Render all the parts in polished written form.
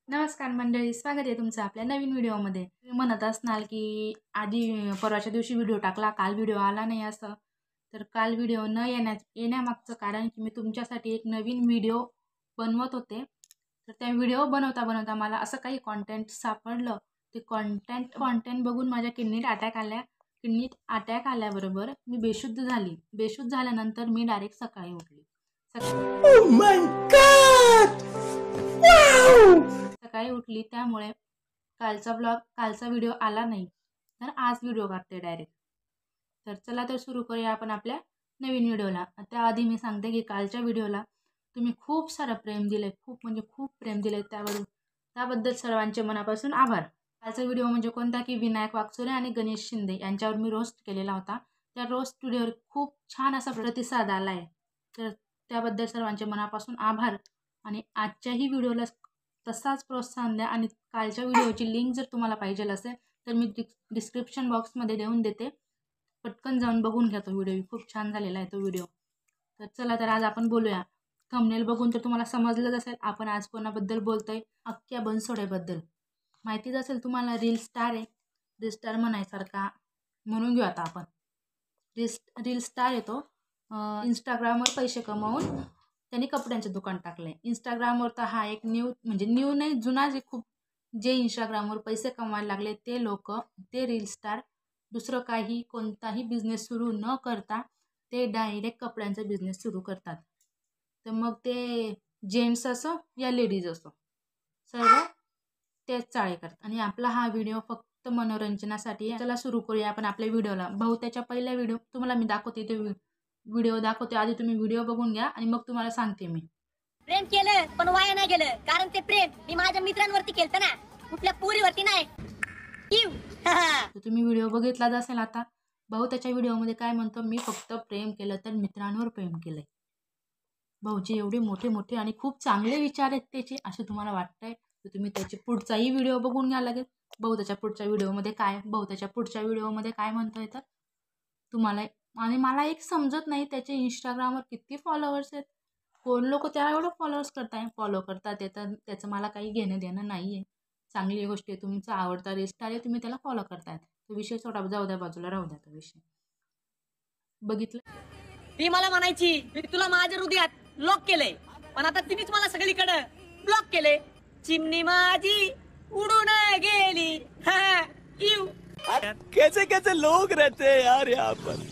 नमस्कार मंडळी, स्वागत आहे तुमचं आपल्या नवीन व्हिडिओमध्ये. तुम्ही म्हणत असणार की आधी परवाच्या दिवशी व्हिडिओ टाकला, काल व्हिडिओ आला नाही असं. तर काल व्हिडिओ न येण्यामागचं कारण की मी तुमच्यासाठी एक नवीन व्हिडिओ बनवत होते. तर त्या व्हिडिओ बनवता बनवता मला असं काही कॉन्टेंट सापडलं. ते कॉन्टेंट बघून माझ्या किडनीत अटॅक आल्या. किडनीत अटॅक आल्याबरोबर मी बेशुद्ध झाली. बेशुद्ध झाल्यानंतर मी डायरेक्ट सकाळी उठली. सकाळी उठली, त्यामुळे कालचा व्हिडिओ आला नाही. तर आज व्हिडिओ काढते डायरेक्ट. तर चला तर सुरू करूया आपण आपल्या नवीन व्हिडिओला. त्याआधी मी सांगते की कालच्या व्हिडिओला तुम्ही खूप सारं प्रेम दिले, खूप म्हणजे खूप प्रेम दिले. त्याबद्दल सर्वांचे मनापासून आभार. कालचा व्हिडिओ म्हणजे कोणता की विनायक वाकचुरे आणि गणेश शिंदे यांच्यावर मी रोस्ट केलेला होता. त्या रोस्ट व्हिडिओवर खूप छान असा प्रतिसाद आला आहे. तर त्याबद्दल सर्वांचे मनापासून आभार. आणि आजच्याही व्हिडिओला तसाच प्रोत्साहन द्या. आणि कालच्या व्हिडिओची लिंक जर तुम्हाला पाहिजे असेल तर मी डिस्क्रिप्शन बॉक्समध्ये देऊन देते. पटकन जाऊन बघून घ्या तो व्हिडिओ, खूप छान झालेला आहे तो व्हिडिओ. तर चला तर आज आपण बोलूया. थंबनेल बघून तर तुम्हाला समजलंच असेल आपण आज कोणाबद्दल बोलतोय. अक्क्या बनसोडेबद्दल. माहितीच असेल तुम्हाला, रील स्टार आहे. रील स्टार म्हणायसारखा म्हणून घेऊ आता आपण. रील स्टार येतो. इंस्टाग्रामवर पैसे कमावून त्यांनी कपड्यांचं दुकान टाकलं आहे. इंस्टाग्रामवर तर हा एक न्यू नाही, जुना जे इंस्टाग्रामवर पैसे कमवायला लागले ते लोक, ते रील स्टार दुसरं कोणताही बिझनेस सुरू न करता ते डायरेक्ट कपड्यांचा बिझनेस सुरू करतात. तर मग ते जेंट्स असो या लेडीज असो, सर्व तेच चाळे करतात. आणि आपला हा व्हिडिओ फक्त मनोरंजनासाठी आहे. चला सुरू करूया आपण आपल्या व्हिडिओला. त्याच्या पहिल्या व्हिडिओ तुम्हाला मी दाखवते, ते व्हिडिओ दाखवते. आधी तुम्ही व्हिडिओ बघून घ्या आणि मग तुम्हाला सांगते. मी प्रेम केलं पण वाया नाही गेलं, कारण ते प्रेम मी माझ्या मित्रांवरती केलं ना, कुठल्या पुरीवरती नाही. तुम्ही व्हिडिओ बघितलाच असेल. आता भाऊ त्याच्या व्हिडिओमध्ये काय म्हणतो, मी फक्त प्रेम केलं तर मित्रांवर प्रेम केलंय. भाऊचे एवढे मोठे मोठे आणि खूप चांगले विचार आहेत त्याचे, असे तुम्हाला वाटतंय तर तुम्ही त्याचे पुढचाही व्हिडिओ बघून घ्या लागेल. भाऊ त्याच्या पुढच्या व्हिडिओमध्ये काय म्हणतोय तर तुम्हाला. आणि मला एक समजत नाही, त्याचे इंस्टाग्रामवर किती फॉलोअर्स आहेत. कोण लोक त्या एवढं फॉलो करतात येतात, त्याचं मला काही घेणं देणं नाही आहे. चांगली गोष्ट आहे, तुमचा आवडता रील स्टार आहे, तुम्ही त्याला फॉलो करतायत. तो विषय सोडा, जाऊ द्या बाजूला, राहू द्या तो विषय. बघितलं, ती मला म्हणायची मी तुला माझ्या हृदयात लॉक केलंय, पण आता तिनेच मला सगळीकडे ब्लॉक केले. चिमणी माझी उडून गेली. कैसे कैसे लोग रहते हैं यार यहाँ पर.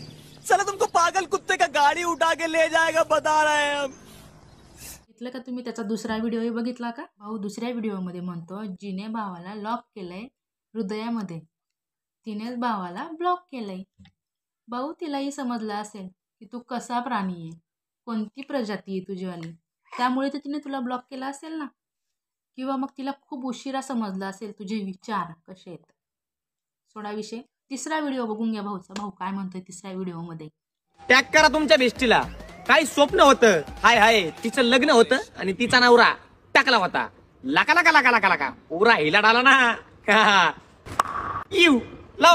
चलो तुमको पागल कुत्ते का गाड़ी उठा के ले जाएगा बता रहे हैं हम. बघितलं का तुम्ही त्याचा दुसरा व्हिडिओही बघितला का. भाऊ दुसऱ्या व्हिडिओमध्ये म्हणतो, जिने भावाला लॉक केलंय हृदयामध्ये, तिनेच भावाला ब्लॉक केलंय. भाऊ तिलाही समजलं असेल की तू कसा प्राणी आहे, कोणती प्रजाती आहे तुझीवाली, त्यामुळे तर तिने तुला ब्लॉक केला असेल ना. किंवा मग तिला खूप उशिरा समजलं असेल तुझे विचार कसे आहेत. सोडा विषय. तिसरा व्हिडिओ बघून घ्या भाऊचा. भाऊ काय म्हणतोय तिसऱ्या व्हिडिओमध्ये. टॅग करा तुमच्या बेस्टीला. काही स्वप्न होतं, हाय तिचं लग्न होतं आणि तिचा नवरा टाकला होता. लाका लाका लाका लाका लाका पुरा हिला डाला ना. यू लाव.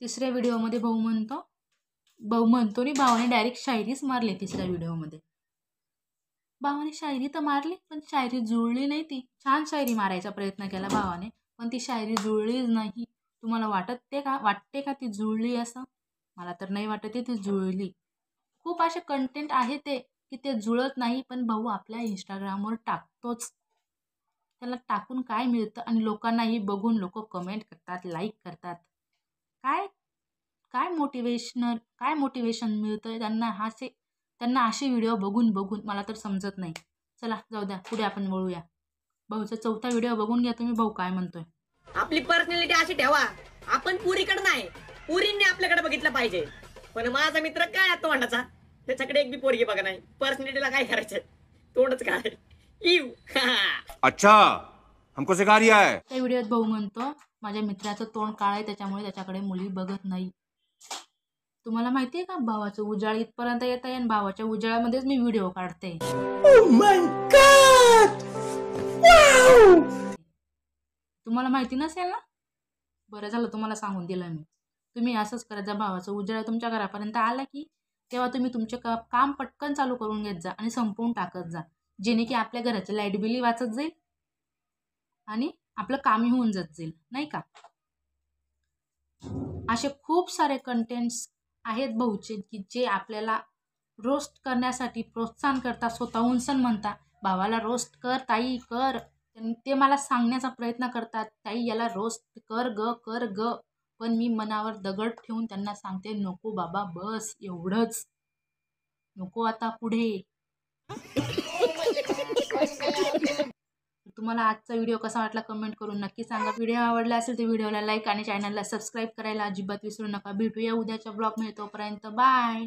तिसऱ्या व्हिडिओमध्ये भाऊ म्हणतो रे, भावाने डायरेक्ट शायरीच मारली. तिसऱ्या व्हिडिओमध्ये भावाने शायरी तर मारली, पण शायरी जुळली नाही. ती छान शायरी मारायचा प्रयत्न केला भावाने, पण ती शायरी जुळलीच नाही. तुम्हाला वाटते का ती जुळली असं. मला तर नाही वाटत ती जुळली. खूप असे कंटेंट आहे की ते जुळत नाही, पण भाऊ आपल्या इंस्टाग्रामवर टाकतोच. त्याला टाकून काय मिळतं, आणि लोकांनाही बघून लोक कमेंट करतात, लाईक करतात. काय मोटिवेशन मिळतं त्यांना असे व्हिडिओ बघून मला तर समजत नाही. चला जाऊ द्या, पुढे आपण वळूया. भाऊचा चौथा व्हिडिओ बघून घ्या तुम्ही. भाऊ काय म्हणतोय. आपली पर्सनॅलिटी अशी ठेवा, आपण पुरीकडे नाही, पुरींनी आपल्याकडे बघितलं पाहिजे. पण माझा मित्र काय तोंडाचा, त्याच्याकडे एक बी पोरगी बघा नाही. पर्सनॅलिटीला काय करायचं, तोंडच काय. अच्छा हमको सिखा रिया है. त्या व्हिडिओत भाऊ म्हणतो, माझ्या मित्राचं तोंड काळ आहे, त्याच्यामुळे त्याच्याकडे मुली बघत नाही. तुम्हाला माहिती आहे का, भावाचं उजाळ इथपर्यंत येत आहे आणि भावाच्या उजाळामध्येच मी व्हिडिओ काढते. तुम्हाला माहिती नसेल ना. बरं झालं तुम्हाला सांगून दिलं मी. तुम्ही असंच करत जा. भावाचं उजाळ तुमच्या घरापर्यंत आला की तेव्हा तुम्ही तुमचे काम पटकन चालू करून घेत जा आणि संपवून टाकत जा. जेणे की आपल्या घराचं लाईट बिलही वाचत जाईल आणि आपलं कामही होऊन जात जाईल, नाही का? असे खूप सारे कंटेंट्स आहेत भाऊचे की जे आपल्याला रोस्ट करण्यासाठी प्रोत्साहन करतात, स्वतःहून सण म्हणतात भावाला रोस्ट कर ताई कर. ते मला सांगण्याचा प्रयत्न करतात, ताई याला रोस्ट कर ग. पण मी मनावर दगड ठेवून त्यांना सांगते, नको बाबा बस एवढंच, नको आता पुढे. तुम्हाला आजचा व्हिडिओ कसा वाटला कमेंट करून नक्की सांगा. व्हिडिओ आवडला असेल तर व्हिडिओला लाईक आणि चॅनलला सबस्क्राईब करायला अजिबात विसरू नका. भेटूया उद्याच्या ब्लॉगमध्ये, तोपर्यंत बाय.